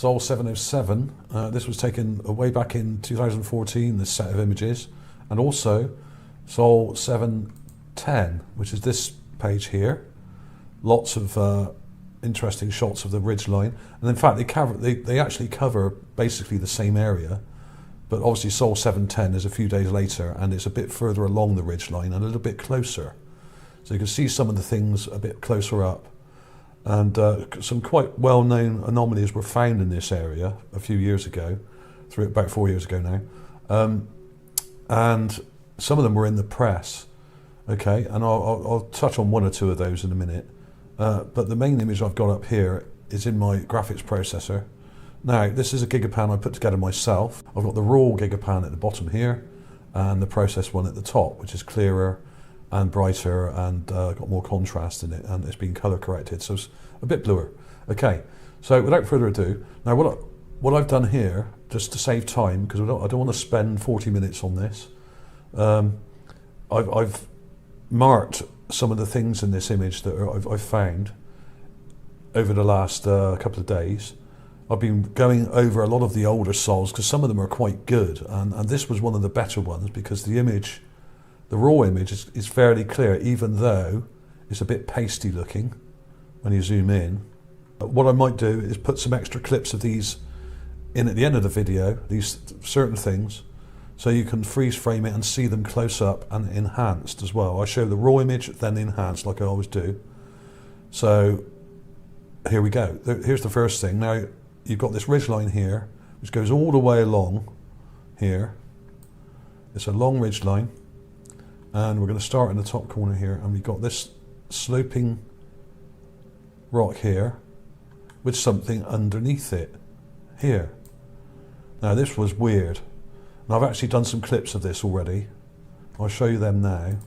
Sol 707. This was taken way back in 2014, this set of images. And also Sol 710, which is this page here. Lots of interesting shots of the ridgeline. And in fact, they actually cover basically the same area. But obviously Sol 710 is a few days later, and it's a bit further along the ridgeline and a little bit closer. So you can see some of the things a bit closer up. And some quite well-known anomalies were found in this area a few years ago, about 4 years ago now. And some of them were in the press. Okay, and I'll touch on one or two of those in a minute. But the main image I've got up here is in my graphics processor. Now, this is a Gigapan I put together myself. I've got the raw Gigapan at the bottom here, and the processed one at the top, which is clearer and brighter and got more contrast in it, and it's been color corrected, so it's a bit bluer. Okay, so without further ado, now what I've done here, just to save time, because I don't want to spend 40 minutes on this, I've marked some of the things in this image that I've found over the last couple of days. I've been going over a lot of the older sols because some of them are quite good, and this was one of the better ones because the image, the raw image is fairly clear, even though it's a bit pasty looking when you zoom in. But what I might do is put some extra clips of these in at the end of the video, these certain things, so you can freeze frame it and see them close up and enhanced as well. I show the raw image, then enhanced like I always do. So here we go. Here's the first thing. Now you've got this ridgeline here, which goes all the way along here. It's a long ridgeline. And we're going to start in the top corner here, and we've got this sloping rock here with something underneath it here. Now this was weird, and I've actually done some clips of this already. I'll show you them now,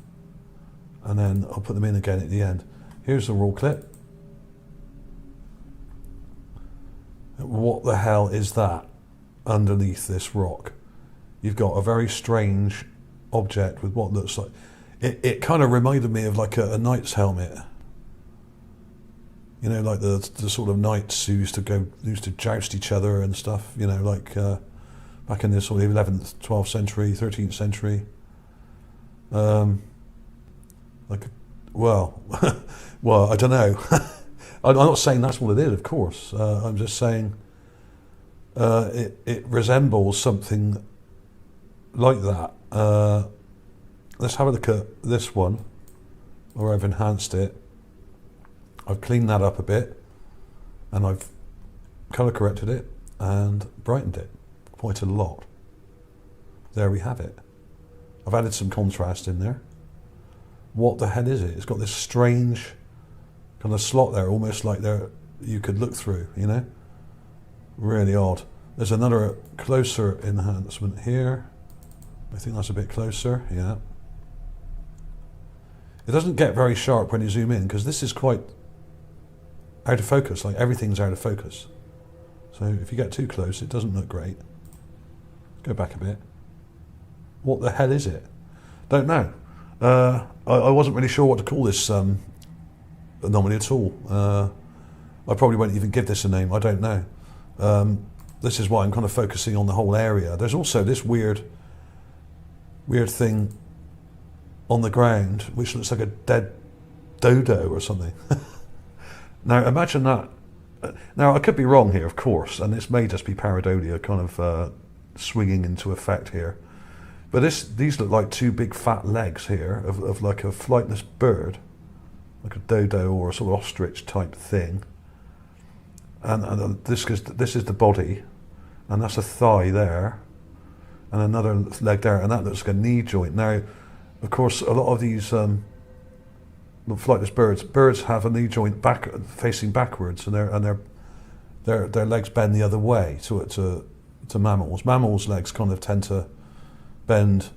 and then I'll put them in again at the end. Here's the raw clip. What the hell is that underneath this rock? You've got a very strange object with what looks like it kind of reminded me of like a knight's helmet, you know, like the sort of knights who used to joust each other and stuff, you know, like back in the sort of 11th 12th century 13th century, like, well well, I don't know. I'm not saying that's what it is, of course. I'm just saying it resembles something like that. Let's have a look at this one where I've enhanced it. I've cleaned that up a bit, and I've color corrected it and brightened it quite a lot. There we have it. I've added some contrast in there. What the hell is it? It's got this strange kind of slot there, almost like there you could look through, you know? Really odd. There's another closer enhancement here. I think that's a bit closer, yeah. It doesn't get very sharp when you zoom in because this is quite out of focus, like everything's out of focus. So if you get too close, it doesn't look great. Go back a bit. What the hell is it? Don't know. I wasn't really sure what to call this anomaly at all. I probably won't even give this a name, I don't know. This is why I'm kind of focusing on the whole area. There's also this weird thing on the ground which looks like a dead dodo or something. Now imagine that. Now I could be wrong here, of course, and this may just be pareidolia kind of swinging into effect here, but these look like two big fat legs here of like a flightless bird, like a dodo or a sort of ostrich type thing, and this is the body, and that's a thigh there, and another leg there, and that looks like a knee joint. Now, of course, a lot of these flightless birds have a knee joint facing backwards, and their legs bend the other way to mammals. Mammals' legs kind of tend to bend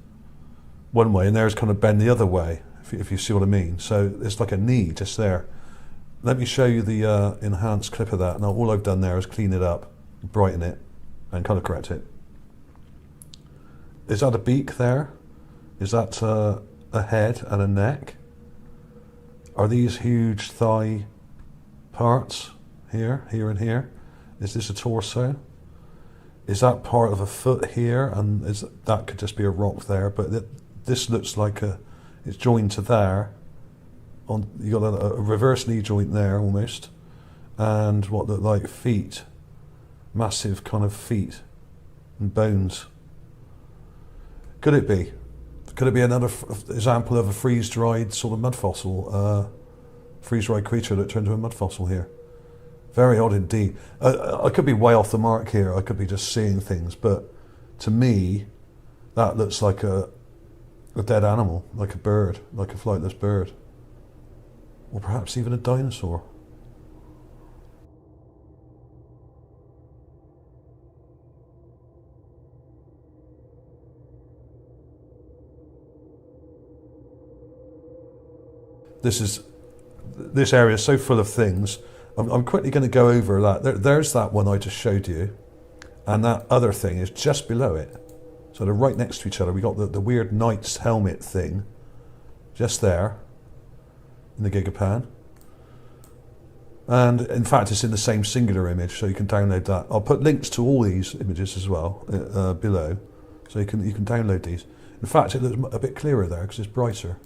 one way, and theirs kind of bend the other way, if you see what I mean. So it's like a knee just there. Let me show you the enhanced clip of that. Now all I've done there is clean it up, brighten it, and color correct it. Is that a beak there? Is that a head and a neck? Are these huge thigh parts here, here and here? Is this a torso? Is that part of a foot here? And that could just be a rock there, but this looks like it's joined to there. You got a reverse knee joint there almost, and what look like feet, massive kind of feet and bones. Could it be? Could it be another example of a freeze-dried sort of mud fossil, freeze-dried creature that turned into a mud fossil here? Very odd indeed. I could be way off the mark here. I could be just seeing things, but to me, that looks like a dead animal, like a bird, like a flightless bird, or perhaps even a dinosaur. This area is so full of things. I'm quickly going to go over that. There's that one I just showed you, and that other thing is just below it. So they're right next to each other. We got the weird knight's helmet thing, just there, in the Gigapan. And in fact, it's in the same singular image, so you can download that. I'll put links to all these images as well below, so you can download these. In fact, it looks a bit clearer there because it's brighter.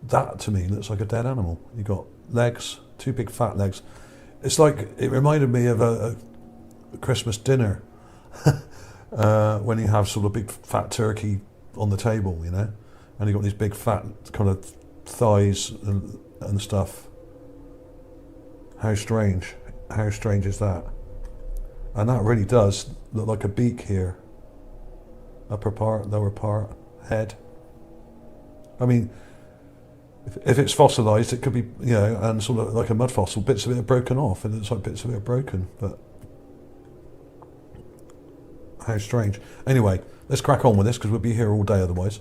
That to me looks like a dead animal. You got legs, two big fat legs. It's like, it reminded me of a Christmas dinner when you have sort of big fat turkey on the table, you know, and you got these big fat kind of thighs and stuff. How strange is that? And that really does look like a beak here. Upper part, lower part, head. I mean, if it's fossilised, it could be, you know, and sort of like a mud fossil, bits of it are broken off, and it's like bits of it are broken, but how strange. Anyway, let's crack on with this, because we'll be here all day otherwise.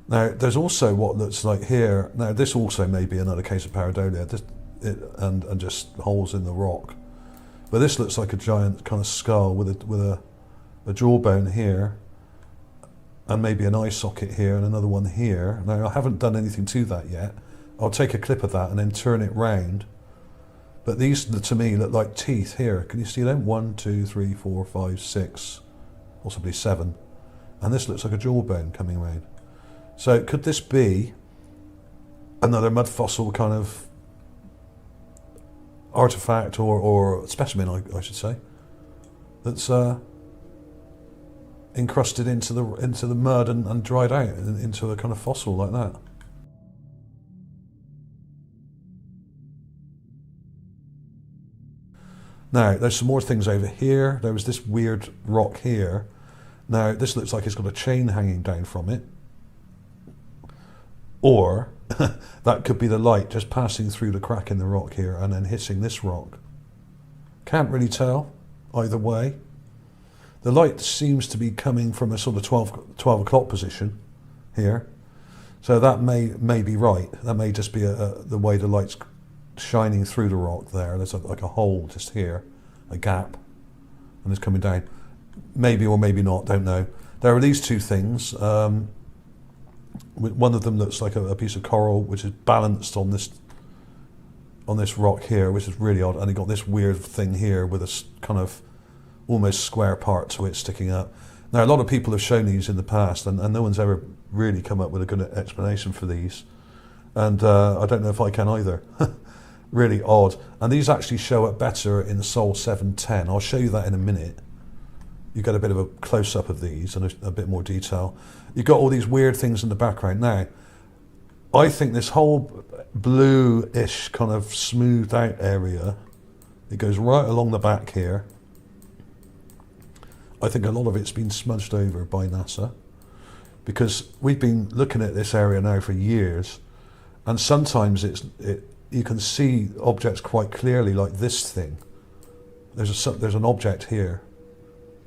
Now, there's also what looks like here, now this also may be another case of pareidolia, and just holes in the rock. But this looks like a giant kind of skull with a jawbone here, and maybe an eye socket here and another one here. Now, I haven't done anything to that yet. I'll take a clip of that and then turn it round. But these, to me, look like teeth here. Can you see them? 1, 2, 3, 4, 5, 6, possibly 7. And this looks like a jawbone coming around. So could this be another mud fossil kind of artifact or specimen, I should say, that's encrusted into the mud and dried out into a kind of fossil like that. Now, there's some more things over here. There was this weird rock here. Now, this looks like it's got a chain hanging down from it. Or that could be the light just passing through the crack in the rock here and then hitting this rock. Can't really tell either way. The light seems to be coming from a sort of 12 o'clock position here. So that may be right. That may just be the way the light's shining through the rock there. There's like a hole just here, a gap, and it's coming down. Maybe or maybe not, don't know. There are these two things. One of them looks like a piece of coral which is balanced on this rock here, which is really odd, and you got this weird thing here with a kind of almost square part to it sticking up. Now, a lot of people have shown these in the past, and no one's ever really come up with a good explanation for these, and I don't know if I can either. Really odd. And these actually show up better in Sol 710. I'll show you that in a minute. You get a bit of a close-up of these and a bit more detail. You've got all these weird things in the background. Now, I think this whole blue-ish kind of smoothed out area, it goes right along the back here. I think a lot of it's been smudged over by NASA, because we've been looking at this area now for years, and sometimes you can see objects quite clearly, like this thing. There's an object here,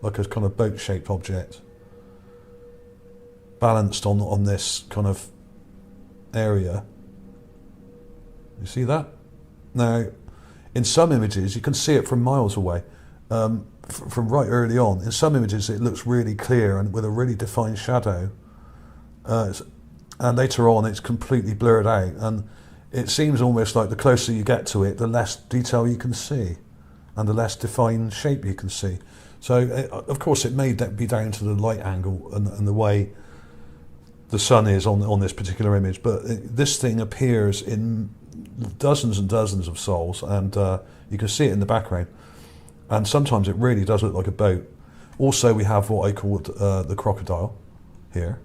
like a kind of boat-shaped object, balanced on this kind of area. You see that? Now, in some images, you can see it from miles away, from right early on. In some images, it looks really clear and with a really defined shadow. And later on, it's completely blurred out. And it seems almost like the closer you get to it, the less detail you can see. and the less defined shape you can see. So, of course, it may be down to the light angle and the way the sun is on this particular image, but this thing appears in dozens and dozens of sols, and you can see it in the background. And sometimes it really does look like a boat. Also, we have what I called the crocodile here.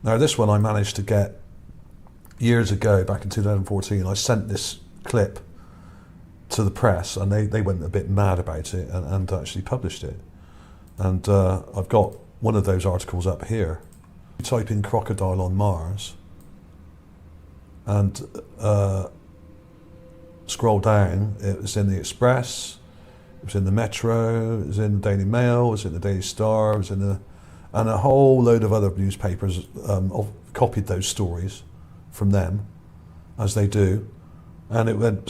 Now, this one I managed to get years ago, back in 2014. I sent this clip to the press, and they went a bit mad about it and actually published it. And I've got one of those articles up here. You type in crocodile on Mars and scroll down. It was in the Express, it was in the Metro, it was in the Daily Mail, it was in the Daily Star, it was in and a whole load of other newspapers copied those stories from them, as they do. And it went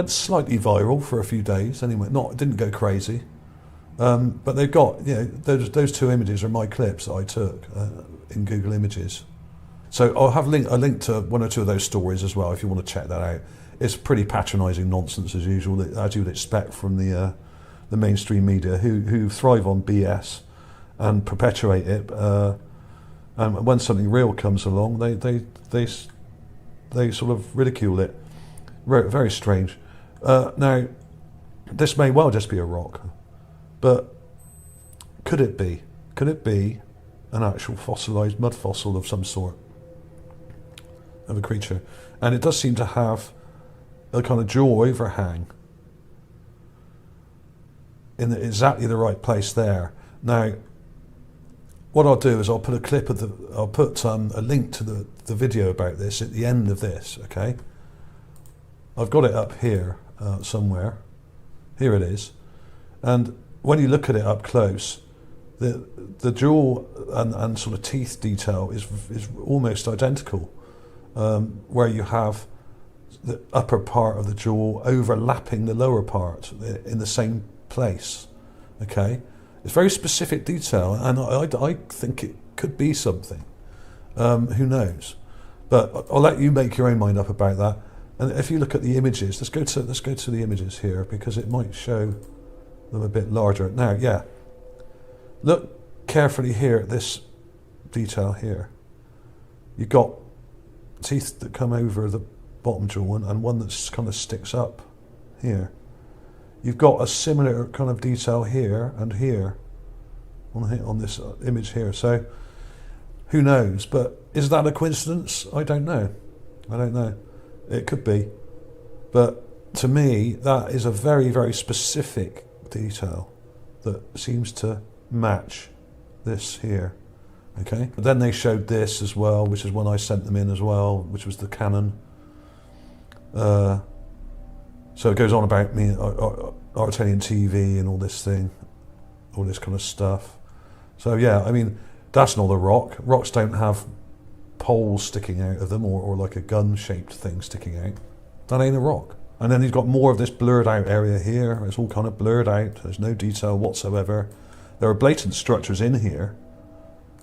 slightly viral for a few days. Anyway, it didn't go crazy. But they've got, those two images are my clips that I took in Google Images. So I'll have a link to one or two of those stories as well if you want to check that out. It's pretty patronising nonsense as usual, as you would expect from the mainstream media who thrive on BS and perpetuate it. And when something real comes along, they sort of ridicule it. Very strange. Now, this may well just be a rock, but could it be? Could it be an actual fossilised mud fossil of some sort, of a creature? And it does seem to have a kind of jaw overhang in exactly the right place there. Now, what I'll do is I'll put a clip of I'll put a link to the video about this at the end of this, okay? I've got it up here somewhere. Here it is. And when you look at it up close, the jaw and sort of teeth detail is almost identical, where you have the upper part of the jaw overlapping the lower part in the same place. Okay, it's very specific detail, and I think it could be something. Who knows? But I'll let you make your own mind up about that. And if you look at the images, let's go to the images here, because it might show them a bit larger. Now, yeah, look carefully here at this detail here. You've got teeth that come over the bottom jaw and one that kind of sticks up here. You've got a similar kind of detail here and here on this image here. So who knows? But is that a coincidence? I don't know. It could be, but to me that is a very, very specific detail that seems to match this here. Okay, but then they showed this as well, which is when I sent them in as well, which was the Canon. So it goes on about me, Artelian TV and all this thing, all this kind of stuff. So yeah, I mean, that's not a rock. Rocks don't have poles sticking out of them or like a gun-shaped thing sticking out. That ain't a rock. And then he's got more of this blurred out area here. It's all kind of blurred out. There's no detail whatsoever. There are blatant structures in here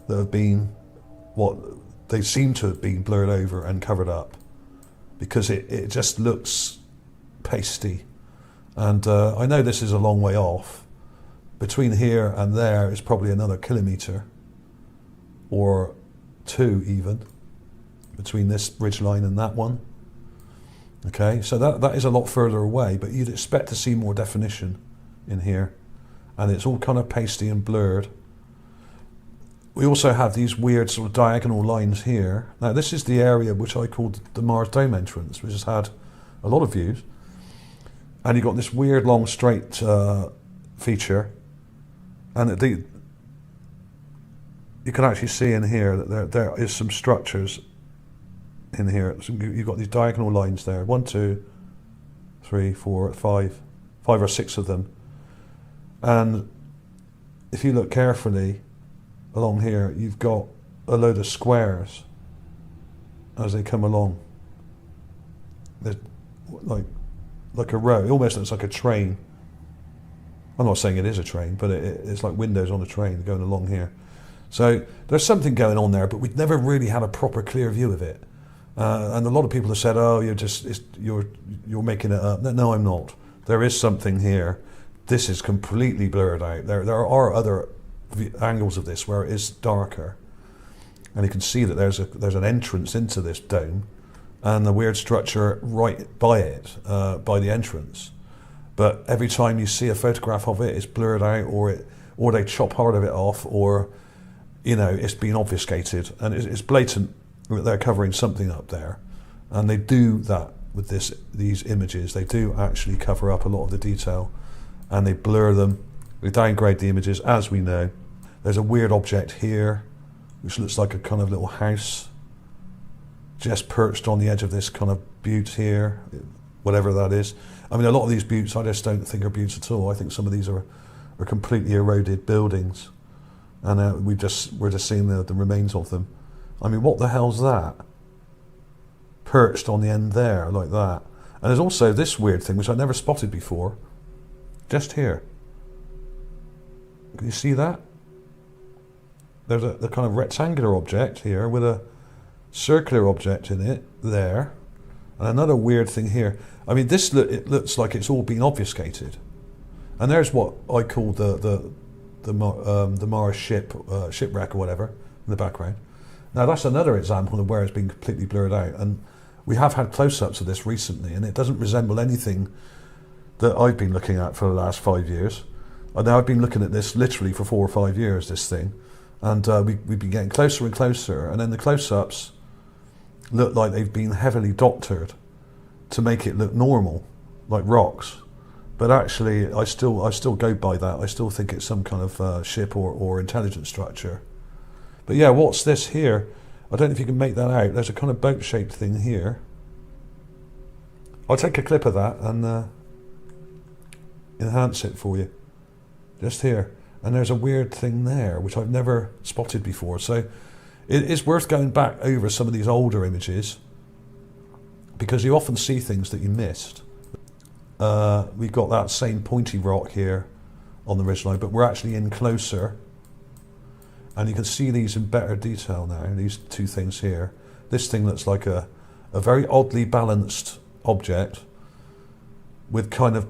that have been what they seem to have been blurred over and covered up, because it just looks pasty. And I know this is a long way off. Between here and there is probably another kilometre or two even, between this ridgeline and that one. Okay, so that is a lot further away, but you'd expect to see more definition in here, and it's all kind of pasty and blurred. We also have these weird sort of diagonal lines here. Now this is the area which I called the Mars Dome entrance, which has had a lot of views, and you've got this weird long straight feature, and you can actually see in here that there is some structures in here. So you've got these diagonal lines there. 1, 2, 3, 4, 5 or 6 of them. And if you look carefully along here, you've got a load of squares as they come along. They're like a row. It almost looks like a train. I'm not saying it is a train, but it's like windows on a train going along here. So there's something going on there, but we've never really had a proper clear view of it. And a lot of people have said, "Oh, you're making it up." No, I'm not. there is something here. This is completely blurred out. There are other angles of this where it is darker, and you can see that there's an entrance into this dome, and the weird structure right by it, by the entrance. But every time you see a photograph of it, it's blurred out, or they chop part of it off, or it's been obfuscated, and it's blatant that they're covering something up there. And they do that with these images. They do actually cover up a lot of the detail, and they blur them. They downgrade the images, as we know. There's a weird object here, which looks like a kind of little house, just perched on the edge of this kind of butte here, whatever that is. I mean, a lot of these buttes I just don't think are buttes at all. I think some of these are completely eroded buildings, and we're just seeing the remains of them. I mean, what the hell's that? Perched on the end there, like that. And there's also this weird thing, which I never spotted before, just here. Can you see that? There's the kind of rectangular object here with a circular object in it there, and another weird thing here. I mean, it looks like it's all been obfuscated. And there's what I call the Mars shipwreck or whatever in the background. Now that's another example of where it's been completely blurred out, and we have had close-ups of this recently, and it doesn't resemble anything that I've been looking at for the last 5 years. Now I've been looking at this literally for 4 or 5 years, this thing, and we've been getting closer and closer, and then the close-ups look like they've been heavily doctored to make it look normal, like rocks. But actually, I still go by that. I still think it's some kind of ship or intelligence structure. But yeah, what's this here? I don't know if you can make that out. There's a kind of boat-shaped thing here. I'll take a clip of that and enhance it for you. Just here. And there's a weird thing there, which I've never spotted before. So it is worth going back over some of these older images, because you often see things that you missed. We've got that same pointy rock here on the ridgeline, but we're actually in closer, and you can see these in better detail now, these two things here. This thing looks like a very oddly balanced object with kind of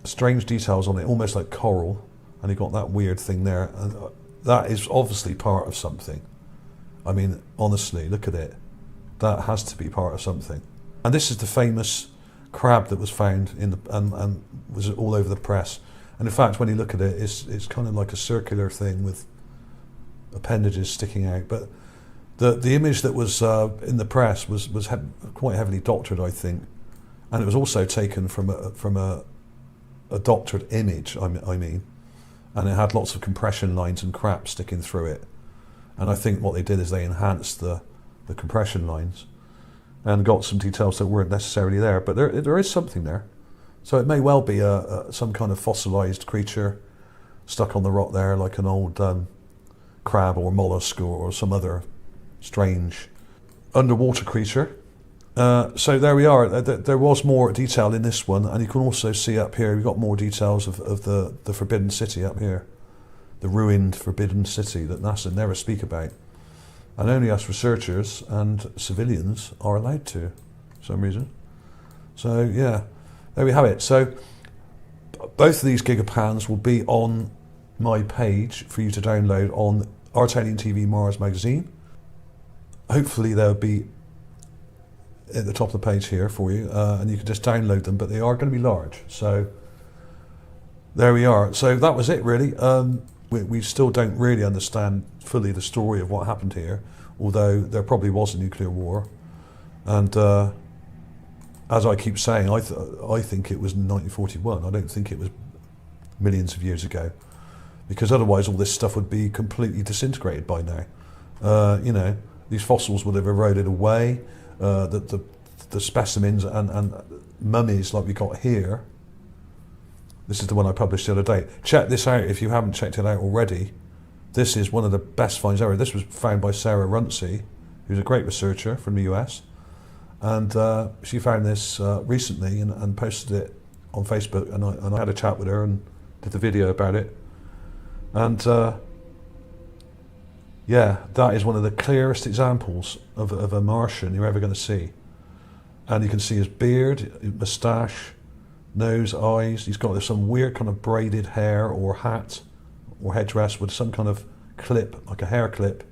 strange details on it, almost like coral, and you've got that weird thing there, and that is obviously part of something. I mean, honestly, look at it. That has to be part of something. And this is the famous crab that was found and was all over the press. And in fact, when you look at it, it's kind of like a circular thing with appendages sticking out. But the image that was in the press was quite heavily doctored, I think, and it was also taken from a doctored image. I mean, and it had lots of compression lines and crap sticking through it. And I think what they did is they enhanced the compression lines and got some details that weren't necessarily there, but there is something there. So it may well be some kind of fossilized creature stuck on the rock there, like an old crab or mollusk or some other strange underwater creature. So there we are. There was more detail in this one, and you can also see up here, we've got more details of the Forbidden City up here, the ruined Forbidden City that NASA never speak about. And only us researchers and civilians are allowed to, for some reason. So yeah, there we have it. So both of these gigapans will be on my page for you to download on Artelian TV Mars magazine. Hopefully they'll be at the top of the page here for you, and you can just download them, but they are going to be large. So there we are. So that was it really. We still don't really understand fully the story of what happened here, although there probably was a nuclear war. And as I keep saying, I think it was 1941. I don't think it was millions of years ago, because otherwise all this stuff would be completely disintegrated by now. You know, these fossils would have eroded away. The specimens and mummies like we got here. This is the one I published the other day. Check this out if you haven't checked it out already. This is one of the best finds ever. This was found by Sarah Runcie, who's a great researcher from the US. And she found this recently and posted it on Facebook, and I had a chat with her and did the video about it. And yeah, that is one of the clearest examples of a Martian you're ever going to see. And you can see his beard, his moustache, nose, eyes. He's got some weird kind of braided hair or hat or headdress with some kind of clip, like a hair clip,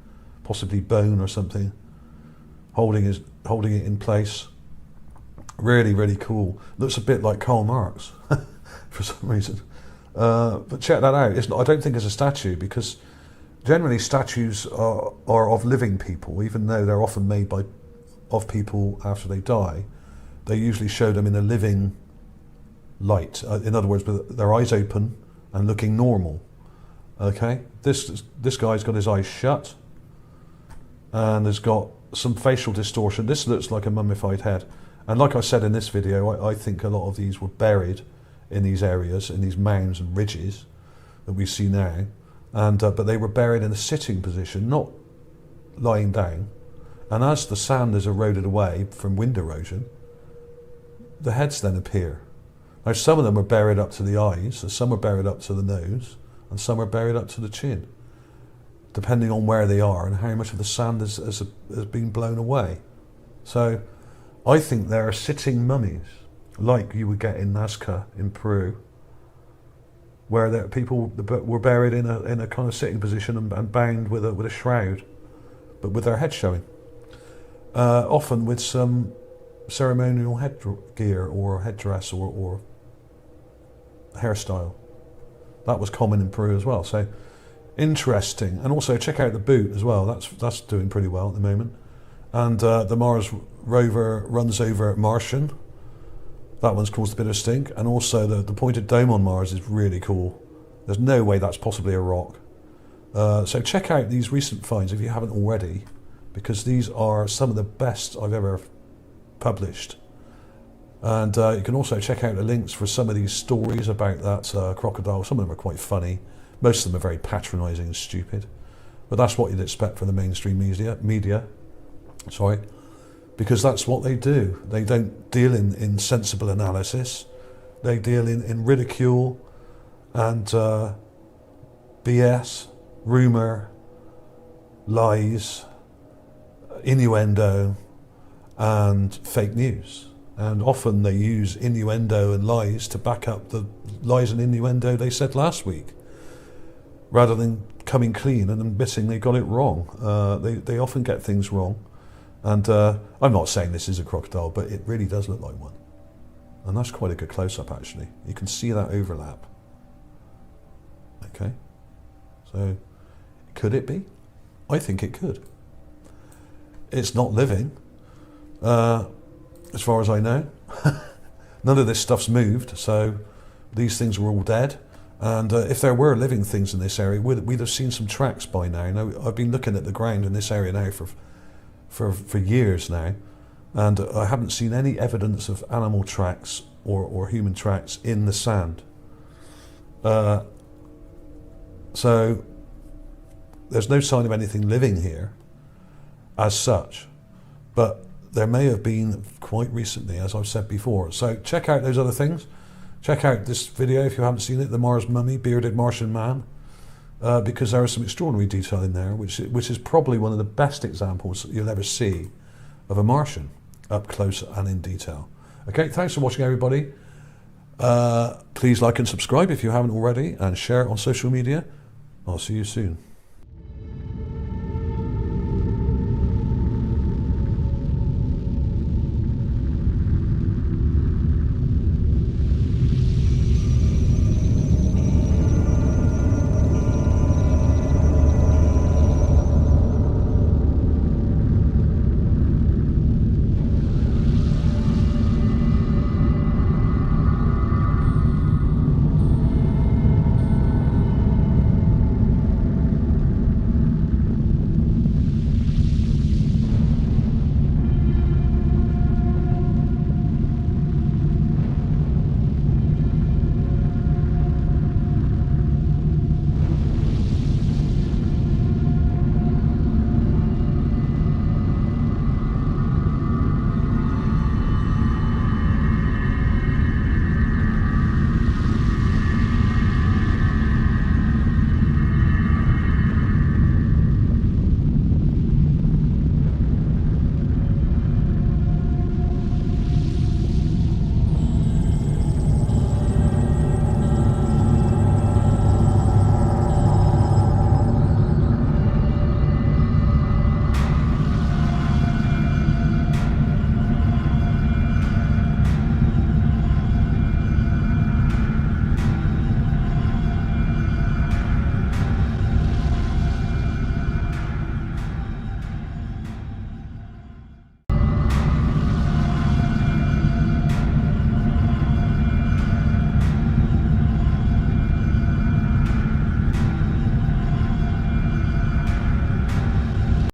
possibly bone or something, holding it in place. Really, really cool. Looks a bit like Karl Marx for some reason. But check that out. I don't think it's a statue, because generally statues are of living people, even though they're often made of people after they die. They usually show them in a living light. In other words, with their eyes open and looking normal. Okay, this guy's got his eyes shut and has got some facial distortion. This looks like a mummified head. And like I said in this video, I think a lot of these were buried in these areas, in these mounds and ridges that we see now. And but they were buried in a sitting position, not lying down. And as the sand is eroded away from wind erosion, the heads then appear. Now some of them are buried up to the eyes, and some are buried up to the nose, and some are buried up to the chin, depending on where they are and how much of the sand has been blown away. So I think there are sitting mummies, like you would get in Nazca in Peru, where people were buried in a kind of sitting position and bound with a shroud, but with their head showing. Often with some ceremonial headgear or headdress or hairstyle. That was common in Peru as well. So interesting. And also check out the boot as well. That's doing pretty well at the moment. And the Mars rover runs over Martian. That one's caused a bit of stink. And also the pointed dome on Mars is really cool. There's no way that's possibly a rock. So check out these recent finds if you haven't already, because these are some of the best I've ever published. And you can also check out the links for some of these stories about that crocodile. Some of them are quite funny. Most of them are very patronising and stupid. But that's what you'd expect from the mainstream media. Sorry. Because that's what they do. They don't deal in sensible analysis. They deal in ridicule and BS, rumour, lies, innuendo, and fake news. And often they use innuendo and lies to back up the lies and innuendo they said last week, rather than coming clean and admitting they got it wrong. They often get things wrong. And I'm not saying this is a crocodile, but it really does look like one. And that's quite a good close-up, actually. You can see that overlap. Okay. So, could it be? I think it could. It's not living, as far as I know. None of this stuff's moved, so these things were all dead. And if there were living things in this area, we'd have seen some tracks by now. Now, I've been looking at the ground in this area now for years now, and I haven't seen any evidence of animal tracks or human tracks in the sand. So there's no sign of anything living here as such, but there may have been quite recently, as I've said before. So check out those other things. Check out this video if you haven't seen it, the Mars Mummy, Bearded Martian Man, because there is some extraordinary detail in there, which is probably one of the best examples you'll ever see of a Martian up close and in detail. Okay, thanks for watching, everybody. Please like and subscribe if you haven't already, and share it on social media. I'll see you soon.